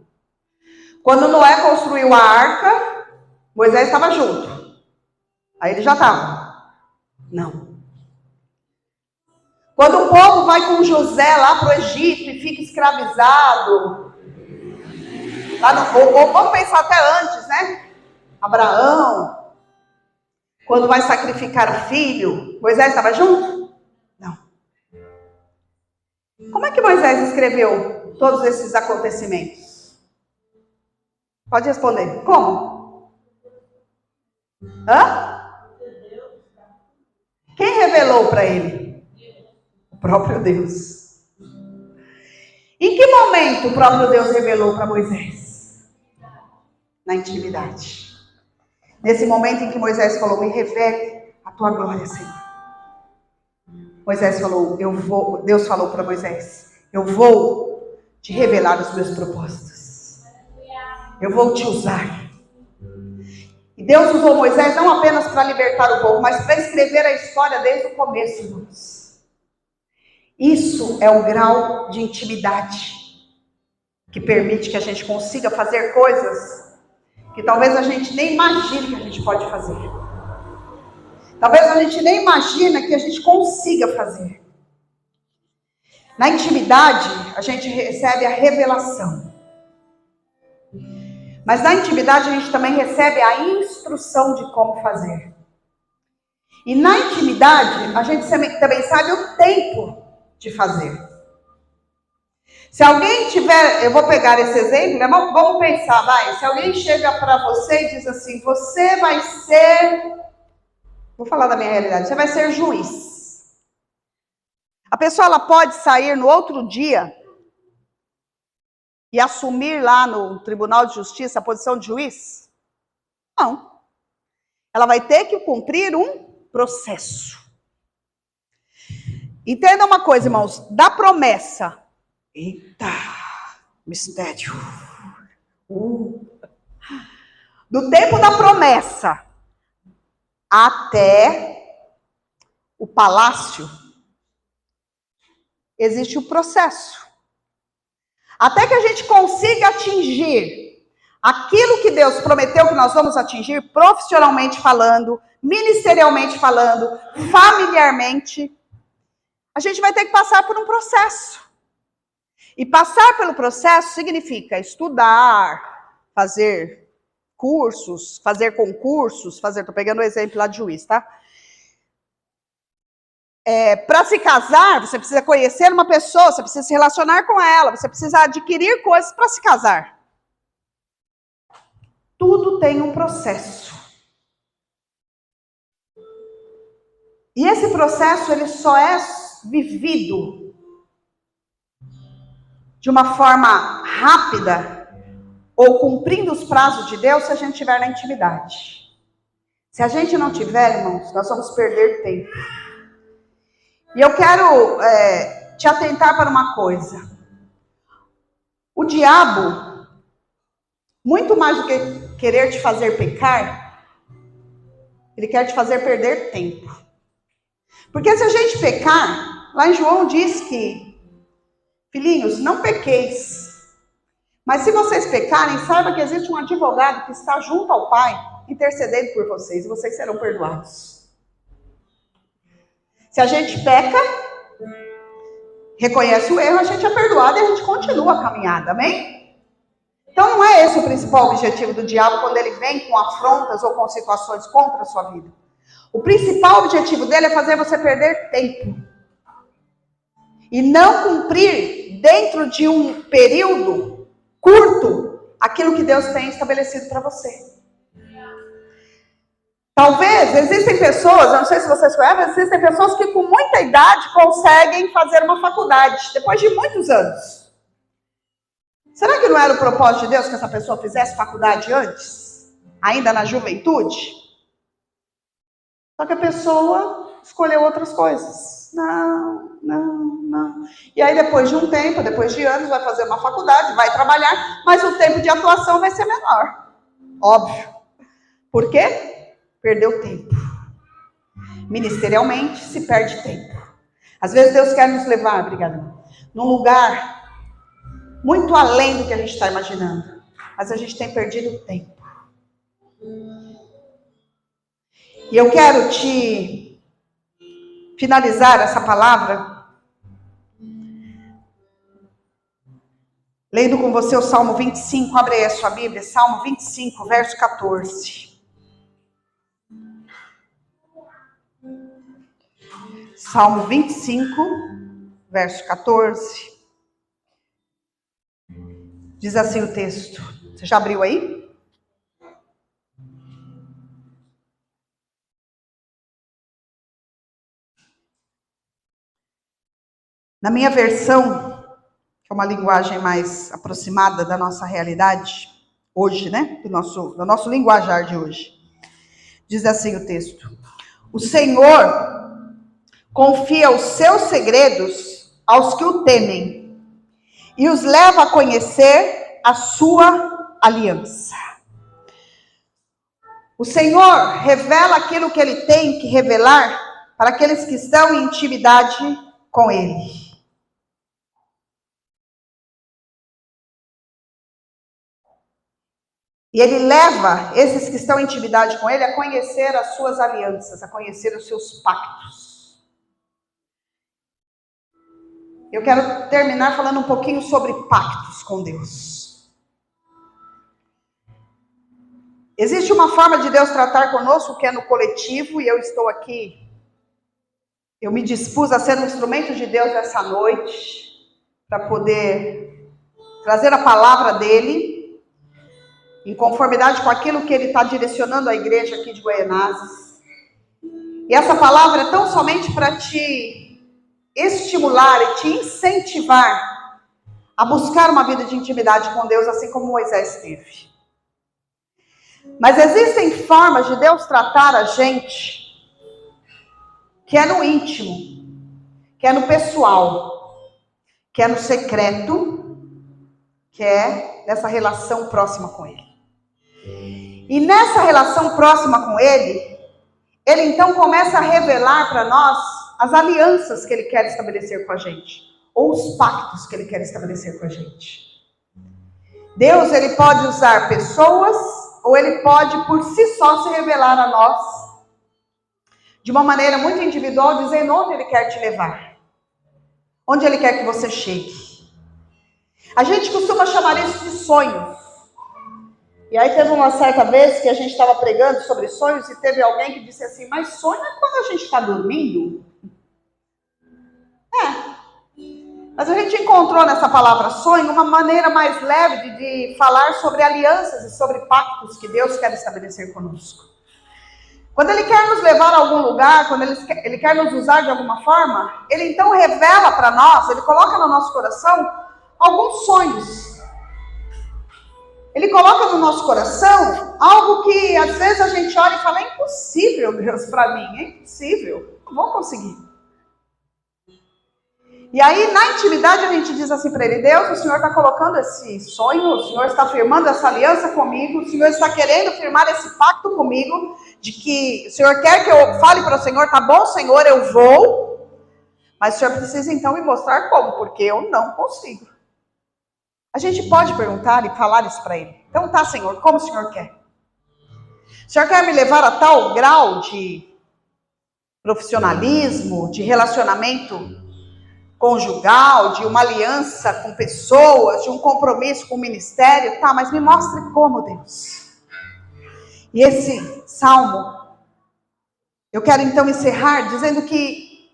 Quando Noé construiu a arca, Moisés estava junto. Aí ele já estava. Não. Quando o povo vai com José lá para o Egito e fica escravizado, ou vamos pensar até antes, né? Abraão, quando vai sacrificar o filho, Moisés estava junto? Não. Como é que Moisés escreveu todos esses acontecimentos? Pode responder. Como? Quem revelou para ele? O próprio Deus. Em que momento o próprio Deus revelou para Moisés? Na intimidade. Nesse momento em que Moisés falou, me revele a tua glória, Senhor. Moisés falou, Deus falou para Moisés, eu vou te revelar os meus propósitos. Eu vou te usar. E Deus usou Moisés não apenas para libertar o povo, mas para escrever a história desde o começo, irmãos. Isso é o grau de intimidade que permite que a gente consiga fazer coisas que talvez a gente nem imagine que a gente pode fazer. Talvez a gente nem imagine que a gente consiga fazer. Na intimidade, a gente recebe a revelação. Mas na intimidade a gente também recebe a instrução de como fazer. E na intimidade a gente também sabe o tempo de fazer. Se alguém tiver, eu vou pegar esse exemplo, né? Vamos pensar, vai. Se alguém chega para você e diz assim, você vai ser, vou falar da minha realidade, você vai ser juiz. A pessoa ela pode sair no outro dia e assumir lá no Tribunal de Justiça a posição de juiz? Não. Ela vai ter que cumprir um processo. Entenda uma coisa, irmãos, da promessa. Eita, mistério. Do tempo da promessa até o palácio, existe o processo. Até que a gente consiga atingir aquilo que Deus prometeu que nós vamos atingir, profissionalmente falando, ministerialmente falando, familiarmente, a gente vai ter que passar por um processo. E passar pelo processo significa estudar, fazer cursos, fazer concursos, estou pegando o exemplo lá de juiz, tá? Para se casar, você precisa conhecer uma pessoa, você precisa se relacionar com ela, você precisa adquirir coisas para se casar. Tudo tem um processo. E esse processo, ele só é vivido de uma forma rápida ou cumprindo os prazos de Deus se a gente estiver na intimidade. Se a gente não tiver, irmãos, nós vamos perder tempo. E eu quero te atentar para uma coisa. O diabo, muito mais do que querer te fazer pecar, ele quer te fazer perder tempo. Porque se a gente pecar, lá em João diz que, filhinhos, não pequeis. Mas se vocês pecarem, saiba que existe um advogado que está junto ao Pai, intercedendo por vocês, e vocês serão perdoados. Se a gente peca, reconhece o erro, a gente é perdoado e a gente continua a caminhada, amém? Então não é esse o principal objetivo do diabo quando ele vem com afrontas ou com situações contra a sua vida. O principal objetivo dele é fazer você perder tempo. E não cumprir dentro de um período curto aquilo que Deus tem estabelecido para você. Talvez, existem pessoas, eu não sei se vocês conhecem, mas existem pessoas que com muita idade conseguem fazer uma faculdade, depois de muitos anos. Será que não era o propósito de Deus que essa pessoa fizesse faculdade antes? Ainda na juventude? Só que a pessoa escolheu outras coisas. Não. E aí depois de um tempo, depois de anos, vai fazer uma faculdade, vai trabalhar, mas o tempo de atuação vai ser menor. Óbvio. Por quê? Perdeu tempo. Ministerialmente se perde tempo. Às vezes Deus quer nos levar, obrigada, num lugar muito além do que a gente está imaginando. Mas a gente tem perdido tempo. E eu quero te finalizar essa palavra lendo com você o Salmo 25. Abre aí a sua Bíblia. Salmo 25, verso 14. Salmo 25, verso 14. Diz assim o texto. Você já abriu aí? Na minha versão, que é uma linguagem mais aproximada da nossa realidade, hoje, né? Do nosso linguajar de hoje. Diz assim o texto. O Senhor confia os seus segredos aos que o temem e os leva a conhecer a sua aliança. O Senhor revela aquilo que ele tem que revelar para aqueles que estão em intimidade com ele. E ele leva esses que estão em intimidade com ele a conhecer as suas alianças, a conhecer os seus pactos. Eu quero terminar falando um pouquinho sobre pactos com Deus. Existe uma forma de Deus tratar conosco que é no coletivo, e eu estou aqui. Eu me dispus a ser um instrumento de Deus essa noite, para poder trazer a palavra dele, em conformidade com aquilo que ele está direcionando à igreja aqui de Goianazes. E essa palavra é tão somente para te estimular e te incentivar a buscar uma vida de intimidade com Deus, assim como Moisés teve. Mas existem formas de Deus tratar a gente que é no íntimo, que é no pessoal, que é no secreto, que é nessa relação próxima com Ele. E nessa relação próxima com Ele então começa a revelar para nós as alianças que Ele quer estabelecer com a gente, ou os pactos que Ele quer estabelecer com a gente. Deus, Ele pode usar pessoas, ou Ele pode por si só se revelar a nós, de uma maneira muito individual, dizendo onde Ele quer te levar, onde Ele quer que você chegue. A gente costuma chamar isso de sonhos. E aí teve uma certa vez que a gente estava pregando sobre sonhos e teve alguém que disse assim, mas sonho é quando a gente está dormindo? Mas a gente encontrou nessa palavra sonho uma maneira mais leve de falar sobre alianças e sobre pactos que Deus quer estabelecer conosco. Quando Ele quer nos levar a algum lugar, quando Ele quer nos usar de alguma forma, Ele então revela para nós, Ele coloca no nosso coração alguns sonhos. Ele coloca no nosso coração algo que às vezes a gente olha e fala, é impossível, Deus, para mim, é impossível, não vou conseguir. E aí, na intimidade, a gente diz assim para ele: Deus, o Senhor está colocando esse sonho, o Senhor está firmando essa aliança comigo, o Senhor está querendo firmar esse pacto comigo, de que o Senhor quer que eu fale para o Senhor, tá bom, Senhor, eu vou, mas o Senhor precisa então me mostrar como, porque eu não consigo. A gente pode perguntar e falar isso para ele. Então tá, Senhor, como o Senhor quer? O Senhor quer me levar a tal grau de profissionalismo, de relacionamento conjugal, de uma aliança com pessoas, de um compromisso com o ministério? Tá, mas me mostre como, Deus. E esse salmo, eu quero então encerrar dizendo que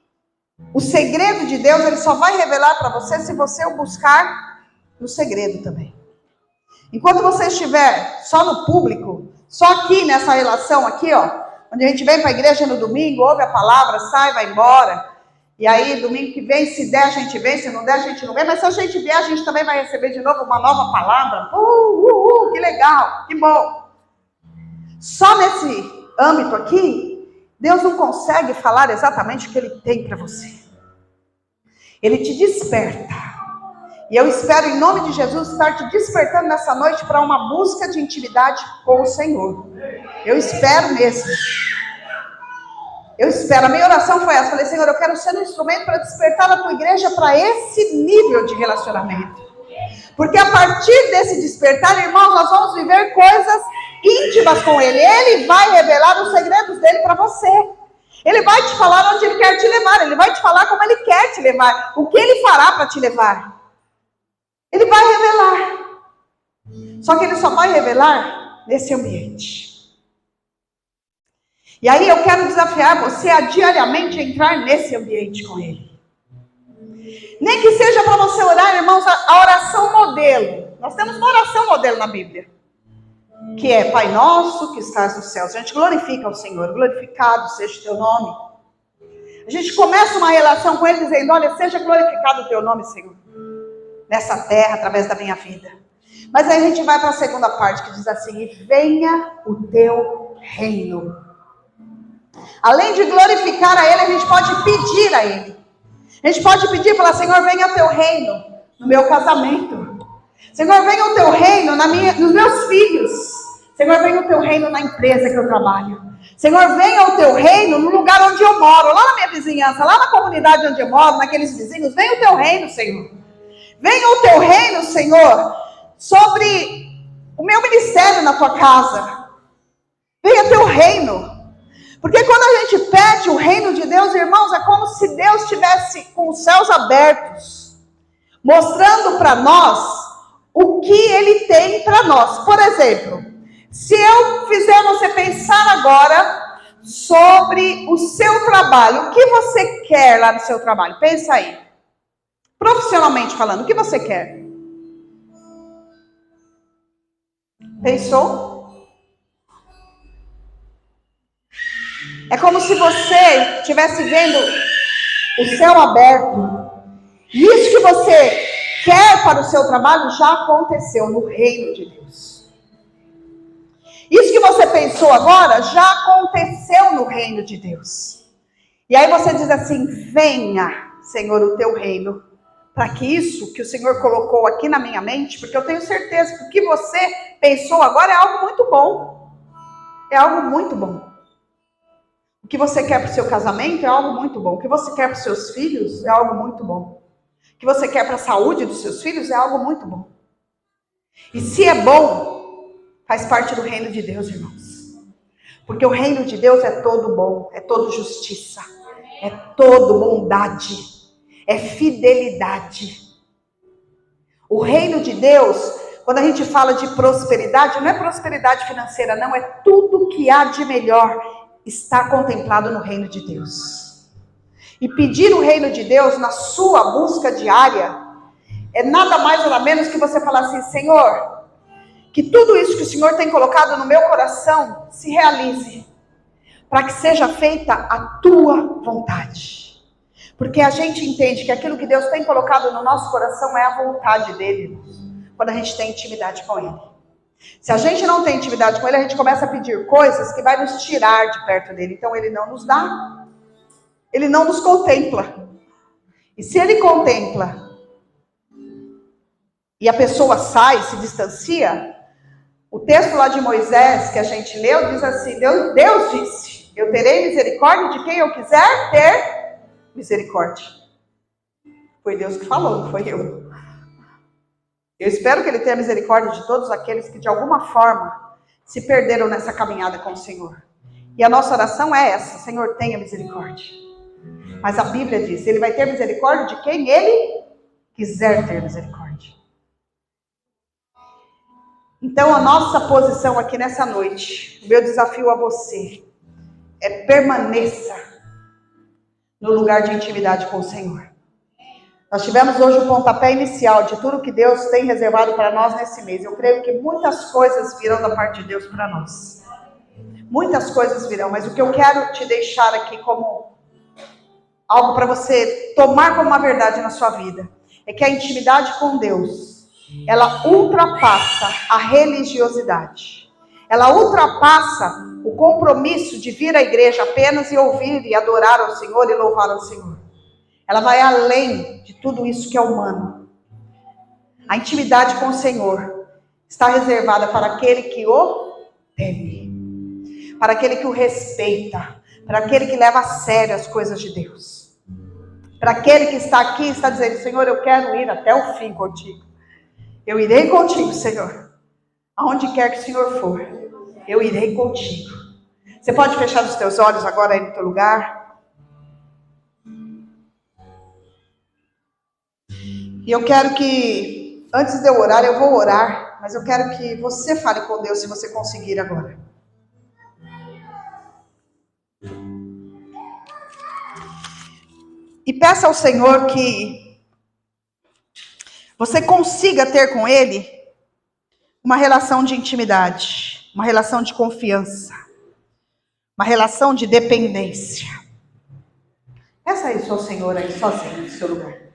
o segredo de Deus, ele só vai revelar para você se você o buscar no segredo também. Enquanto você estiver só no público, só aqui nessa relação aqui, ó, onde a gente vem para a igreja no domingo, ouve a palavra, sai, vai embora, e aí domingo que vem, se der a gente vem, se não der a gente não vem, mas se a gente vier a gente também vai receber de novo uma nova palavra. Que legal, que bom. Só nesse âmbito aqui, Deus não consegue falar exatamente o que Ele tem para você. Ele te desperta. E eu espero, em nome de Jesus, estar te despertando nessa noite para uma busca de intimidade com o Senhor. Eu espero mesmo. Eu espero. A minha oração foi essa. Falei: Senhor, eu quero ser um instrumento para despertar a tua igreja para esse nível de relacionamento. Porque a partir desse despertar, irmãos, nós vamos viver coisas íntimas com Ele. Ele vai revelar os segredos dele para você. Ele vai te falar onde Ele quer te levar. Ele vai te falar como Ele quer te levar. O que Ele fará para te levar. Ele vai revelar. Só que Ele só vai revelar nesse ambiente. E aí eu quero desafiar você a diariamente entrar nesse ambiente com Ele. Nem que seja para você orar, irmãos, a oração modelo. Nós temos uma oração modelo na Bíblia. Que é: Pai nosso que estás nos céus. A gente glorifica o Senhor. Glorificado seja o teu nome. A gente começa uma relação com Ele dizendo: olha, seja glorificado o teu nome, Senhor, nessa terra, através da minha vida. Mas aí a gente vai para a segunda parte, que diz assim: e venha o teu reino. Além de glorificar a Ele, a gente pode pedir a Ele. A gente pode pedir e falar: Senhor, venha o teu reino no meu casamento. Senhor, venha o teu reino nos meus filhos. Senhor, venha o teu reino na empresa que eu trabalho. Senhor, venha o teu reino no lugar onde eu moro, lá na minha vizinhança, lá na comunidade onde eu moro, naqueles vizinhos. Venha o teu reino, Senhor. Venha o teu reino, Senhor, sobre o meu ministério na tua casa. Venha o teu reino. Porque quando a gente pede o reino de Deus, irmãos, é como se Deus estivesse com os céus abertos, mostrando para nós o que Ele tem para nós. Por exemplo, se eu fizer você pensar agora sobre o seu trabalho, o que você quer lá no seu trabalho? Pensa aí. Profissionalmente falando, o que você quer? Pensou? É como se você estivesse vendo o céu aberto. E isso que você quer para o seu trabalho já aconteceu no reino de Deus. Isso que você pensou agora já aconteceu no reino de Deus. E aí você diz assim: venha, Senhor, o teu reino. Para que isso que o Senhor colocou aqui na minha mente, porque eu tenho certeza que o que você pensou agora é algo muito bom. É algo muito bom. O que você quer para o seu casamento é algo muito bom. O que você quer para os seus filhos é algo muito bom. O que você quer para a saúde dos seus filhos é algo muito bom. E se é bom, faz parte do reino de Deus, irmãos. Porque o reino de Deus é todo bom, é todo justiça, é todo bondade, é fidelidade. O reino de Deus, quando a gente fala de prosperidade, não é prosperidade financeira, não, é tudo que há de melhor está contemplado no reino de Deus. E pedir o reino de Deus na sua busca diária é nada mais ou nada menos que você falar assim: Senhor, que tudo isso que o Senhor tem colocado no meu coração se realize, para que seja feita a tua vontade. Porque a gente entende que aquilo que Deus tem colocado no nosso coração é a vontade dele, quando a gente tem intimidade com Ele. Se a gente não tem intimidade com Ele, a gente começa a pedir coisas que vai nos tirar de perto dele. Então Ele não nos dá. Ele não nos contempla. E se ele contempla e a pessoa sai, se distancia, o texto lá de Moisés que a gente leu diz assim, Deus disse, eu terei misericórdia de quem eu quiser ter misericórdia. Foi Deus que falou, não foi eu. Eu espero que ele tenha misericórdia de todos aqueles que de alguma forma se perderam nessa caminhada com o Senhor. E a nossa oração é essa, Senhor, tenha misericórdia. Mas a Bíblia diz, ele vai ter misericórdia de quem ele quiser ter misericórdia. Então a nossa posição aqui nessa noite, o meu desafio a você, é permaneça no lugar de intimidade com o Senhor. Nós tivemos hoje o pontapé inicial de tudo que Deus tem reservado para nós nesse mês. Eu creio que muitas coisas virão da parte de Deus para nós. Muitas coisas virão, mas o que eu quero te deixar aqui como algo para você tomar como uma verdade na sua vida, é que a intimidade com Deus, ela ultrapassa a religiosidade. Ela ultrapassa o compromisso de vir à igreja apenas e ouvir e adorar ao Senhor e louvar ao Senhor. Ela vai além de tudo isso que é humano. A intimidade com o Senhor está reservada para aquele que o teme, para aquele que o respeita, para aquele que leva a sério as coisas de Deus. Para aquele que está aqui e está dizendo, Senhor, eu quero ir até o fim contigo. Eu irei contigo, Senhor. Aonde quer que o Senhor for, eu irei contigo. Você pode fechar os teus olhos agora aí no teu lugar? E eu quero que, antes de eu orar, eu vou orar, mas eu quero que você fale com Deus, se você conseguir agora. E peça ao Senhor que você consiga ter com Ele uma relação de intimidade, uma relação de confiança, uma relação de dependência. Peça isso ao Senhor aí, sozinho, no seu lugar.